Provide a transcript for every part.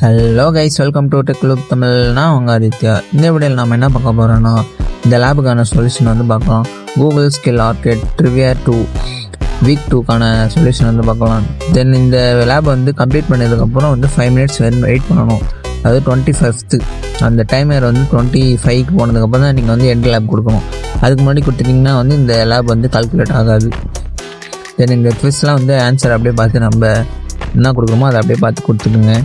Hello guys, welcome to tech look தமிழ்னா உங்கள் ஆதித்யா. இந்த வீடியோவில் நம்ம என்ன பார்க்க போகிறோன்னா, இந்த லேபுக்கான சொல்யூஷன் வந்து பார்க்கலாம். Google skill arcade trivia 2 week 2க்கான சொல்யூஷன் வந்து பார்க்கலாம். தென் இந்த லேப் வந்து கம்ப்ளீட் பண்ணதுக்கப்புறம் வந்து 5 minutes வெயிட் பண்ணணும். அது 25th அந்த டைமர் வந்து 25க்கு போனதுக்கப்புறம் தான் நீங்கள் வந்து எண்ட் லேப் கொடுக்கணும். அதுக்கு முன்னாடி கொடுத்துட்டிங்கன்னா வந்து இந்த லேப் வந்து கால்குலேட் ஆகாது. தென் இந்த குவிஸ்லாம் வந்து ஆன்சர் அப்படியே பார்த்து நம்ம என்ன கொடுக்குறோமோ அதை அப்படியே பார்த்து கொடுத்துடுங்க.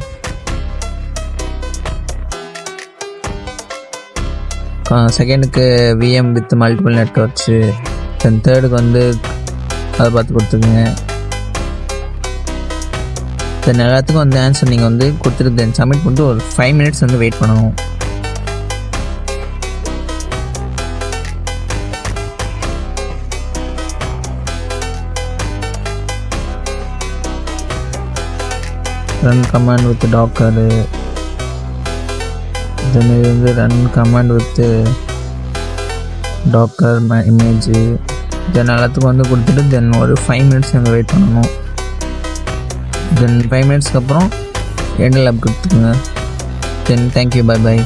செகண்டுக்கு VM வித் மல்டிபிள் நெட்வொர்க்ஸு, தென் தேர்டுக்கு வந்து அதை பார்த்து கொடுத்துருங்க. தென் எல்லாத்துக்கும் வந்து ஆன்சர் நீங்கள் வந்து கொடுத்துட்டு தென் சப்மிட் பண்ணிட்டு ஒரு 5 minutes வந்து வெயிட் பண்ணணும். Run command with Docker, then இது வந்து run command with Docker image, then எல்லாத்துக்கும் வந்து கொடுத்துட்டு தென் ஒரு 5 minutes அங்கே வெயிட் பண்ணணும். தென் 5 minutesக்கு அப்புறம் எண்ட் லேப் கொடுத்துக்குங்க. Then thank you, bye by.